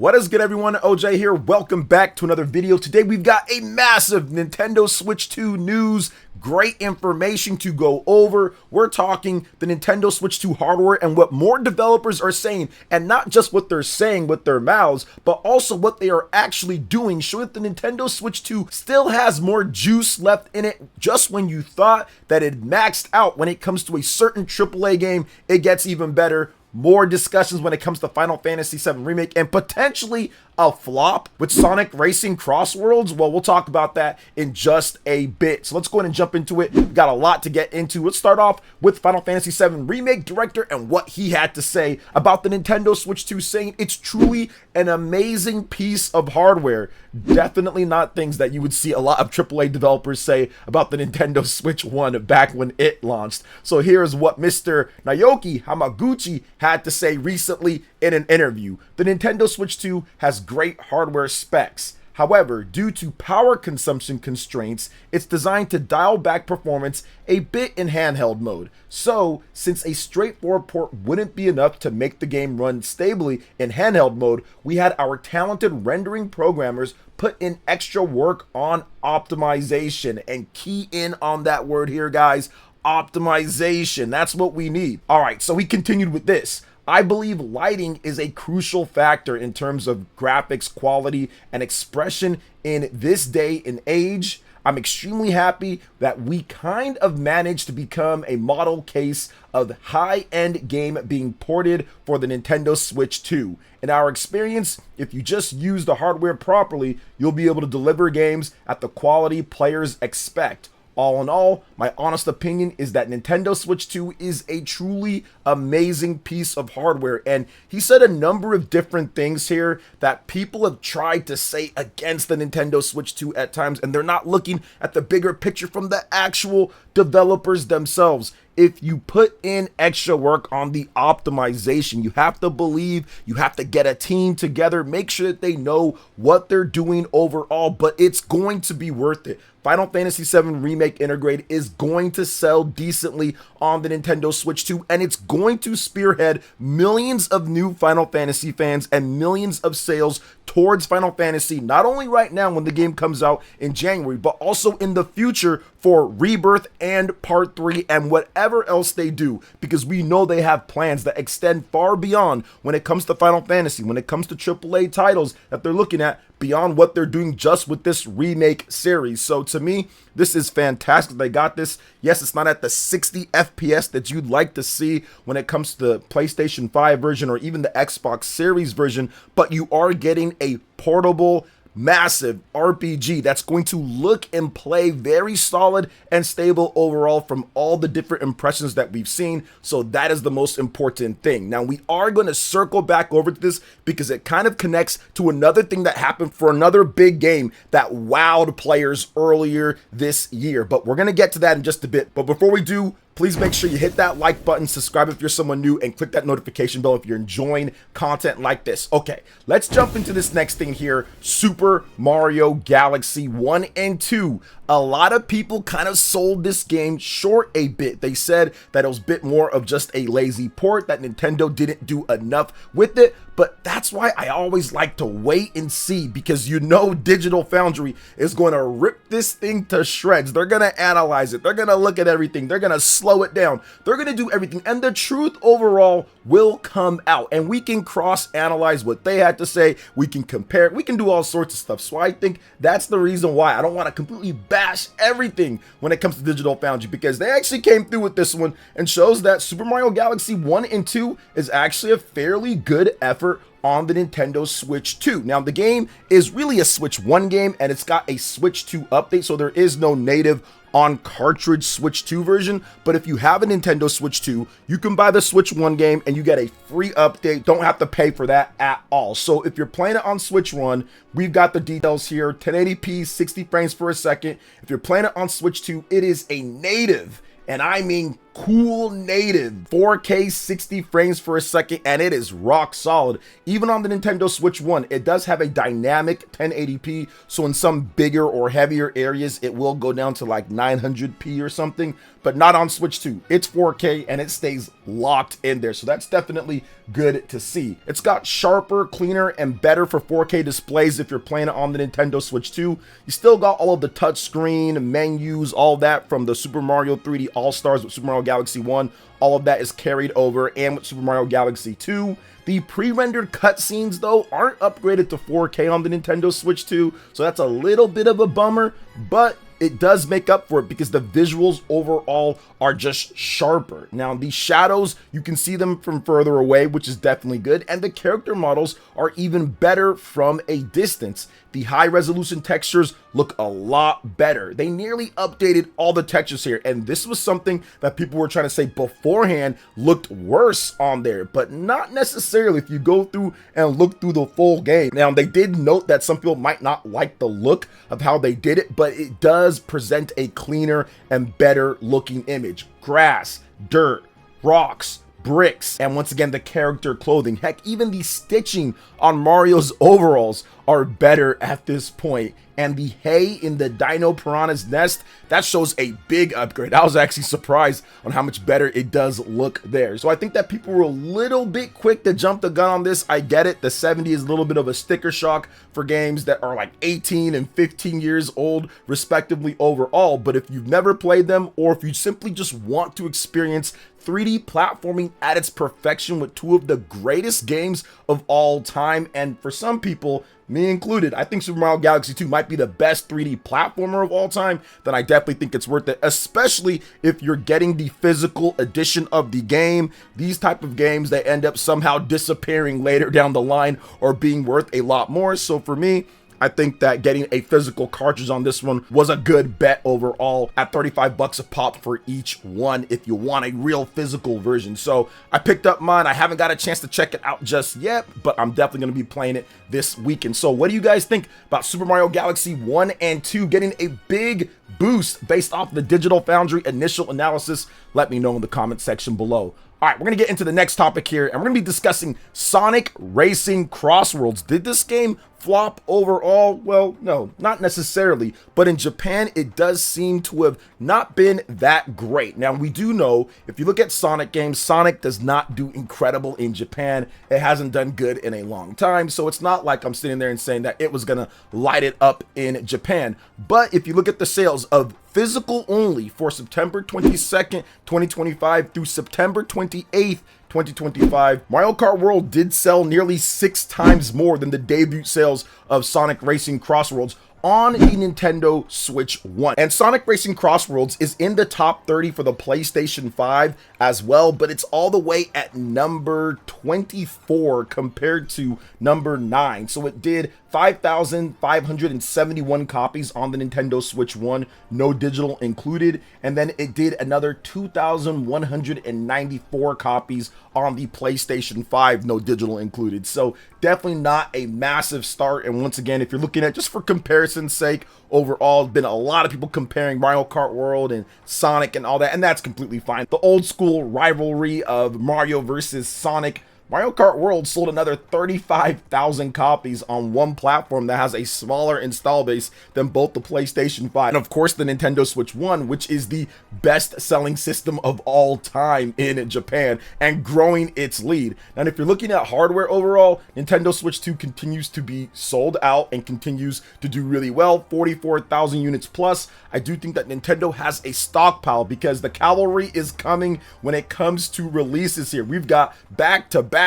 What is good, everyone? OJ here. Welcome back to another video. Today we've got a massive Nintendo Switch 2 news. Great information to go over. We're talking the Nintendo Switch 2 hardware and what more developers are saying, and not just what they're saying with their mouths, but also what they are actually doing, showing that the Nintendo Switch 2 still has more juice left in it. Just when you thought that it maxed out when it comes to a certain AAA game, it gets even better. More discussions when it comes to Final Fantasy VII Remake and potentially a flop with Sonic Racing CrossWorlds. Well, we'll talk about that in just a bit. So let's go ahead and jump into it. We've got a lot to get into. Let's start off with Final Fantasy VII Remake director and what he had to say about the Nintendo Switch 2, saying it's truly an amazing piece of hardware. Definitely not things that you would see a lot of AAA developers say about the Nintendo Switch 1 back when it launched. So here's what Mr. Naoki Hamaguchi had to say recently in an interview. The Nintendo Switch 2 has great hardware specs. However, due to power consumption constraints, it's designed to dial back performance a bit in handheld mode. So, since a straightforward port wouldn't be enough to make the game run stably in handheld mode, we had our talented rendering programmers put in extra work on optimization. And key in on that word here, guys. Optimization. That's what we need. All right, so he continued with this. I believe lighting is a crucial factor in terms of graphics quality and expression in this day and age. I'm extremely happy that we kind of managed to become a model case of high-end game being ported for the Nintendo Switch 2. In our experience, if you just use the hardware properly, you'll be able to deliver games at the quality players expect. All in all, my honest opinion is that Nintendo Switch 2 is a truly amazing piece of hardware. And he said a number of different things here that people have tried to say against the Nintendo Switch 2 at times, and they're not looking at the bigger picture from the actual developers themselves. If you put in extra work on the optimization, you have to believe, you have to get a team together, make sure that they know what they're doing overall, but it's going to be worth it. Final Fantasy VII Remake Intergrade is going to sell decently on the Nintendo Switch 2, and it's going to spearhead millions of new Final Fantasy fans and millions of sales towards Final Fantasy, not only right now when the game comes out in January, but also in the future for Rebirth and Part 3 and whatever else they do, because we know they have plans that extend far beyond when it comes to Final Fantasy, when it comes to AAA titles that they're looking at beyond what they're doing just with this remake series. So to me, this is fantastic. They got this. Yes, it's not at the 60 FPS that you'd like to see when it comes to the PlayStation 5 version or even the Xbox Series version, but you are getting a portable, massive RPG that's going to look and play very solid and stable overall from all the different impressions that we've seen. So that is the most important thing. Now we are going to circle back over to this because it kind of connects to another thing that happened for another big game that wowed players earlier this year, but we're going to get to that in just a bit. But before we do, please make sure you hit that like button, subscribe if you're someone new, and click that notification bell if you're enjoying content like this. Okay, let's jump into this next thing here. Super Mario Galaxy 1 and 2. A lot of people kind of sold this game short a bit. They said that it was a bit more of just a lazy port, that Nintendo didn't do enough with it. But that's why I always like to wait and see, because you know Digital Foundry is going to rip this thing to shreds. They're going to analyze it. They're going to look at everything. They're going to slow it down. They're going to do everything. And the truth overall will come out. And we can cross-analyze what they had to say. We can compare. We can do all sorts of stuff. So I think that's the reason why I don't want to completely bash everything when it comes to Digital Foundry, because they actually came through with this one and shows that Super Mario Galaxy 1 and 2 is actually a fairly good effort on the Nintendo Switch 2. Now, the game is really a Switch 1 game, and it's got a Switch 2 update, so there is no native on cartridge Switch 2 version. But if you have a Nintendo Switch 2, you can buy the Switch 1 game and you get a free update. Don't have to pay for that at all. So if you're playing it on Switch 1, we've got the details here. 1080p, 60 frames per second. If you're playing it on Switch 2, it is a native, and I mean cool native 4K 60 frames per second, and it is rock solid. Even on the Nintendo Switch 1, it does have a dynamic 1080p, so in some bigger or heavier areas it will go down to like 900p or something, but not on Switch 2. It's 4K and it stays locked in there, so that's definitely good to see. It's got sharper, cleaner, and better for 4K displays if you're playing it on the Nintendo Switch 2. You still got all of the touchscreen, menus, all that from the Super Mario 3D All-Stars with Super Mario Galaxy 1. All of that is carried over, and with Super Mario Galaxy 2. The pre-rendered cutscenes, though, aren't upgraded to 4K on the Nintendo Switch 2, so that's a little bit of a bummer, but it does make up for it because the visuals overall are just sharper. Now, the shadows, you can see them from further away, which is definitely good, and the character models are even better from a distance. The high-resolution textures look a lot better. They nearly updated all the textures here, and this was something that people were trying to say beforehand looked worse on there, but not necessarily if you go through and look through the full game. Now, they did note that some people might not like the look of how they did it, but it does present a cleaner and better looking image. Grass, dirt, rocks, bricks, and once again the character clothing. Heck, even the stitching on Mario's overalls are better at this point. And the hay in the Dino Piranha's nest, that shows a big upgrade. I was actually surprised on how much better it does look there. So I think that people were a little bit quick to jump the gun on this. I get it. The 70 is a little bit of a sticker shock for games that are like 18 and 15 years old respectively overall. But if you've never played them, or if you simply just want to experience 3D platforming at its perfection with two of the greatest games of all time, and for some people, me included, I think Super Mario Galaxy 2 might be the best 3D platformer of all time, then I definitely think it's worth it, especially if you're getting the physical edition of the game. These type of games, they end up somehow disappearing later down the line or being worth a lot more. So for me, I think that getting a physical cartridge on this one was a good bet overall at 35 bucks a pop for each one if you want a real physical version. So I picked up mine. I haven't got a chance to check it out just yet, but I'm definitely going to be playing it this weekend. So what do you guys think about Super Mario Galaxy 1 and 2 getting a big boost based off the Digital Foundry initial analysis? Let me know in the comment section below. All right, we're going to get into the next topic here, and we're going to be discussing Sonic Racing CrossWorlds. Did this game flop overall? Well, no, not necessarily, but in Japan, it does seem to have not been that great. Now, we do know, if you look at Sonic games, Sonic does not do incredible in Japan. It hasn't done good in a long time, so it's not like I'm sitting there and saying that it was going to light it up in Japan. But if you look at the sales of physical only for September 22nd, 2025 through September 28th, 2025, Mario Kart World did sell nearly 6 times more than the debut sales of Sonic Racing CrossWorlds on the Nintendo Switch 1. And Sonic Racing CrossWorlds is in the top 30 for the PlayStation 5 as well, but it's all the way at number 24 compared to number 9. So it did 5,571 copies on the Nintendo Switch 1, no digital included, and then it did another 2,194 copies on the PlayStation 5, no digital included. So definitely not a massive start. And once again, if you're looking at just for comparison's sake, overall, been a lot of people comparing Mario Kart World and Sonic and all that, and that's completely fine. The old school rivalry of Mario versus Sonic, Mario Kart World sold another 35,000 copies on one platform that has a smaller install base than both the PlayStation 5 and of course the Nintendo Switch 1, which is the best-selling system of all time in Japan and growing its lead. And if you're looking at hardware overall, Nintendo Switch 2 continues to be sold out and continues to do really well, 44,000 units plus. I do think that Nintendo has a stockpile because the cavalry is coming when it comes to releases here. We've got back-to-back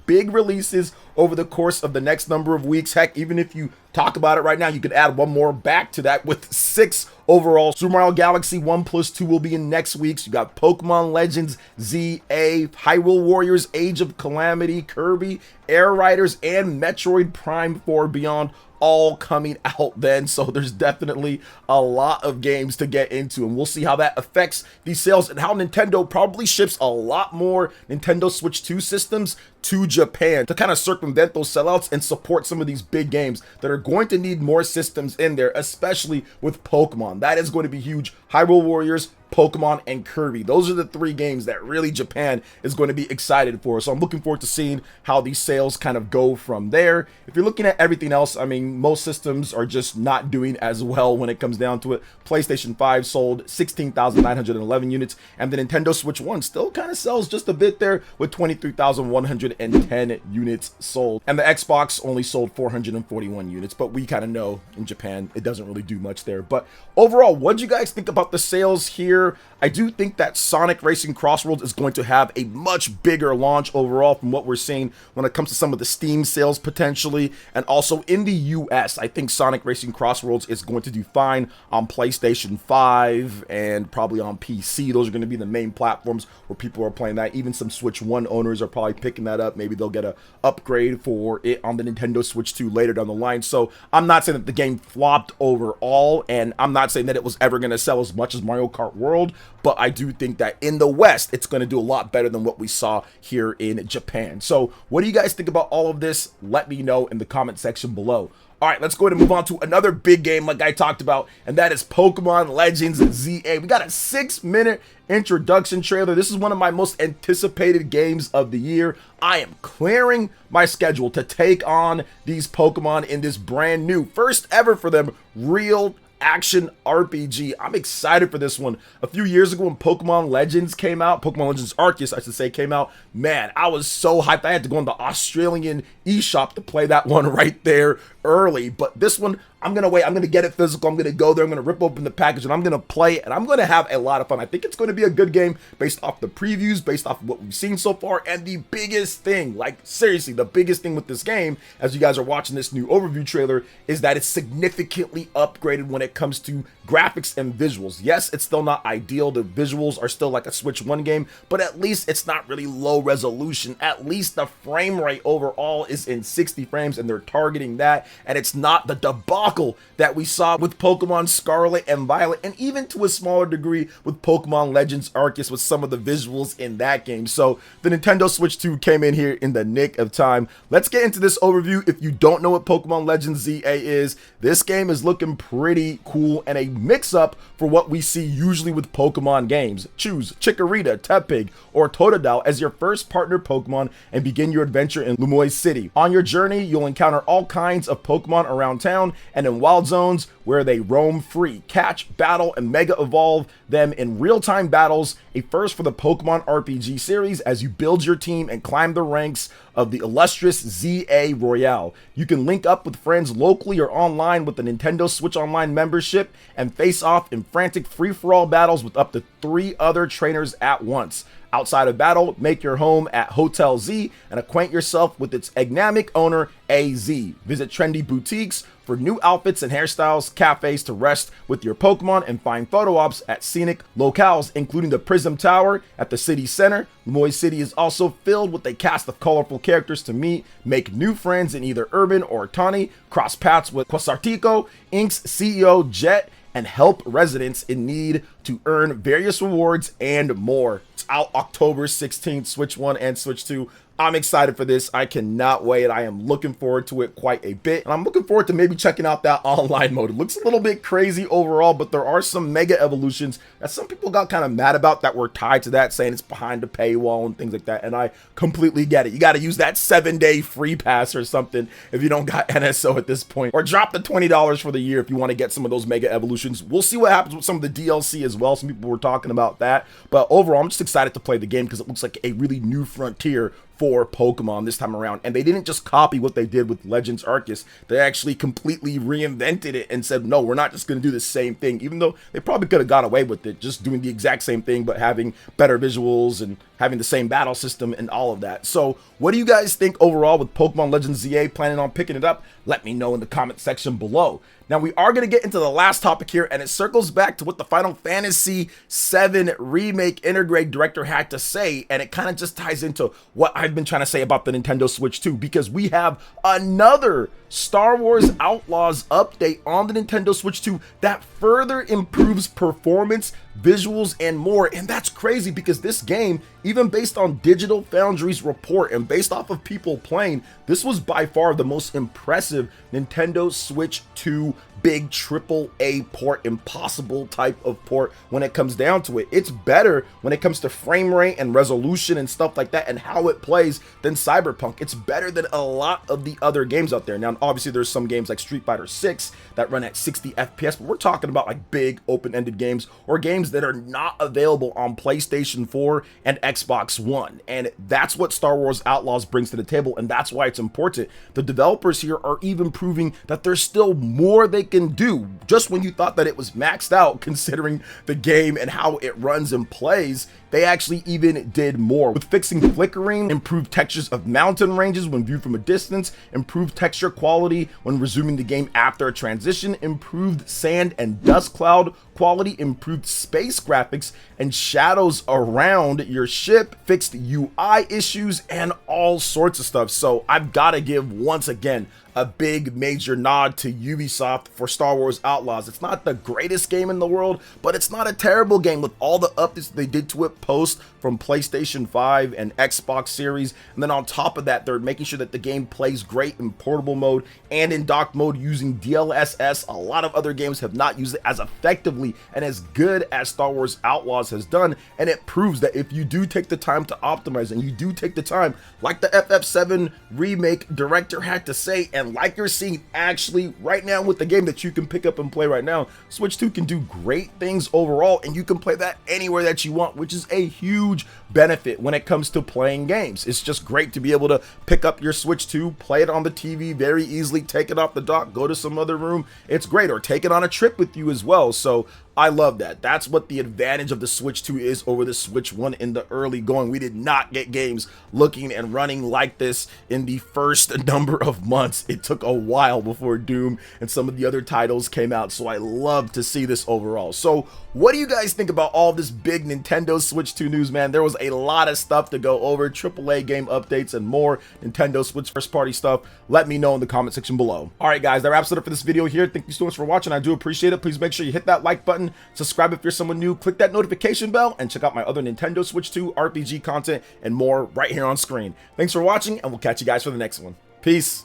big releases over the course of the next number of weeks. Heck, even if you talk about it right now, you could add one more back to that with 6 overall. Super Mario Galaxy 1 plus 2 will be in next week. So you got Pokemon Legends ZA, Hyrule Warriors Age of Calamity, Kirby, Air Riders, and Metroid Prime 4 Beyond all coming out then. So there's definitely a lot of games to get into, and we'll see how that affects these sales and how Nintendo probably ships a lot more Nintendo Switch 2 systems to Japan to kind of circumvent those sellouts and support some of these big games that are going to need more systems in there, especially with Pokemon. That is going to be huge. Hyrule Warriors, Pokemon, and Kirby. Those are the 3 games that really Japan is going to be excited for. So I'm looking forward to seeing how these sales kind of go from there. If you're looking at everything else, I mean, most systems are just not doing as well when it comes down to it. PlayStation 5 sold 16,911 units, and the Nintendo Switch 1 still kind of sells just a bit there with 23,110 units sold. And the Xbox only sold 441 units, but we kind of know in Japan it doesn't really do much there. But overall, what do you guys think about the sales here? I do think that Sonic Racing CrossWorld is going to have a much bigger launch overall from what we're seeing when it comes to some of the Steam sales potentially, and also in the US. I think Sonic Racing CrossWorlds is going to do fine on PlayStation 5 and probably on PC. Those are going to be the main platforms where people are playing that. Even some Switch 1 owners are probably picking that up. Maybe they'll get an upgrade for it on the Nintendo Switch 2 later down the line. So I'm not saying that the game flopped overall, and I'm not saying that it was ever going to sell as much as Mario Kart World, but I do think that in the West, it's going to do a lot better than what we saw here in Japan. So what do you guys think about all of this? Let me know in the comment section below. All right, let's go ahead and move on to another big game like I talked about, and that is Pokemon Legends ZA. We got a 6-minute introduction trailer. This is one of my most anticipated games of the year. I am clearing my schedule to take on these Pokemon in this brand new, first ever for them, real action RPG. I'm excited for this one. A few years ago when Pokemon Legends came out, Pokemon Legends Arceus, I should say, came out, man, I was so hyped. I had to go in the Australian eShop to play that one right there early. But this one, I'm going to wait. I'm going to get it physical. I'm going to go there. I'm going to rip open the package and I'm going to play, and I'm going to have a lot of fun. I think it's going to be a good game based off the previews, based off of what we've seen so far. And the biggest thing, like seriously, the biggest thing with this game, as you guys are watching this new overview trailer, is that it's significantly upgraded when it comes to graphics and visuals. Yes, it's still not ideal. The visuals are still like a Switch 1 game, but at least it's not really low resolution. At least the frame rate overall is in 60 frames, and they're targeting that. And it's not the debacle that we saw with Pokemon Scarlet and Violet, and even to a smaller degree with Pokemon Legends Arceus with some of the visuals in that game. So the Nintendo Switch 2 came in here in the nick of time. Let's get into this overview. If you don't know what Pokemon Legends ZA is, this game is looking pretty cool and a mix-up for what we see usually with Pokemon games. Choose Chikorita, Tepig, or Totodile as your first partner Pokemon and begin your adventure in Lumoy City. On your journey, you'll encounter all kinds of Pokemon around town and in wild zones where they roam free. Catch, battle, and mega evolve them in real-time battles, a first for the Pokemon RPG series as you build your team and climb the ranks of the illustrious ZA Royale. You can link up with friends locally or online with the Nintendo Switch Online membership and face off in frantic free-for-all battles with up to 3 other trainers at once. Outside of battle, make your home at Hotel Z and acquaint yourself with its enigmatic owner, AZ. Visit trendy boutiques for new outfits and hairstyles, cafes to rest with your Pokemon, and find photo ops at scenic locales, including the Prism Tower at the city center. Lumoy City is also filled with a cast of colorful characters to meet, make new friends in either Urban or Tawny, cross paths with Quasartico, Inc.'s CEO Jet, and help residents in need to earn various rewards and more. It's out October 16th, Switch 1 and Switch 2. I'm excited for this. I cannot wait. I am looking forward to it quite a bit. And I'm looking forward to maybe checking out that online mode. It looks a little bit crazy overall, but there are some mega evolutions that some people got kind of mad about that were tied to that, saying it's behind the paywall and things like that. And I completely get it. You got to use that 7-day free pass or something if you don't got NSO at this point. Or drop the $20 for the year if you want to get some of those mega evolutions. We'll see what happens with some of the DLC as well. Some people were talking about that. But overall, I'm just excited to play the game because it looks like a really new frontier for Pokemon this time around. And they didn't just copy what they did with Legends Arceus. They actually completely reinvented it and said, no, we're not just going to do the same thing, even though they probably could have got away with it, just doing the exact same thing, but having better visuals and having the same battle system and all of that. So what do you guys think overall with Pokemon Legends ZA? Planning on picking it up? Let me know in the comment section below. Now, we are going to get into the last topic here, and it circles back to what the Final Fantasy VII Remake Intergrade director had to say, and it kind of just ties into what I've been trying to say about the Nintendo Switch 2, because we have another Star Wars Outlaws update on the Nintendo Switch 2 that further improves performance, visuals, and more. And that's crazy because this game, even based on Digital Foundry's report and based off of people playing, this was by far the most impressive Nintendo Switch 2 big AAA port, impossible type of port when it comes down to it. It's better when it comes to frame rate and resolution and stuff like that and how it plays than Cyberpunk. It's better than a lot of the other games out there. Now, obviously, there's some games like Street Fighter 6 that run at 60 FPS, but we're talking about like big open-ended games or games that are not available on PlayStation 4 and Xbox One. And that's what Star Wars Outlaws brings to the table, and that's why it's important. The developers here are even proving that there's still more they can do. Just when you thought that it was maxed out, considering the game and how it runs and plays, they actually even did more with fixing flickering, improved textures of mountain ranges when viewed from a distance, improved texture quality when resuming the game after a transition, improved sand and dust cloud quality, improved space graphics and shadows around your ship, fixed UI issues, and all sorts of stuff. So I've got to give once again a big major nod to Ubisoft for Star Wars Outlaws. It's not the greatest game in the world, but it's not a terrible game with all the updates they did to it post from PlayStation 5 and Xbox Series. And then on top of that, they're making sure that the game plays great in portable mode and in dock mode using DLSS. A lot of other games have not used it as effectively and as good as Star Wars Outlaws has done. And it proves that if you do take the time to optimize and you do take the time, like the FF7 remake director had to say, and like you're seeing actually right now with the game that you can pick up and play right now, Switch 2 can do great things overall, and you can play that anywhere that you want, which is a huge benefit when it comes to playing games. It's just great to be able to pick up your Switch 2, play it on the TV very easily, take it off the dock, go to some other room. It's great, or take it on a trip with you as well. So I love that. That's what the advantage of the Switch 2 is over the Switch 1 in the early going. We did not get games looking and running like this in the first number of months. It took a while before Doom and some of the other titles came out, so I love to see this overall. So what do you guys think about all this big Nintendo Switch 2 news, man? There was a lot of stuff to go over, AAA game updates and more, Nintendo Switch first party stuff. Let me know in the comment section below. All right, guys, that wraps it up for this video here. Thank you so much for watching. I do appreciate it. Please make sure you hit that like button, subscribe if you're someone new, click that notification bell, and check out my other Nintendo Switch 2 RPG content and more right here on screen. Thanks for watching, and we'll catch you guys for the next one. Peace.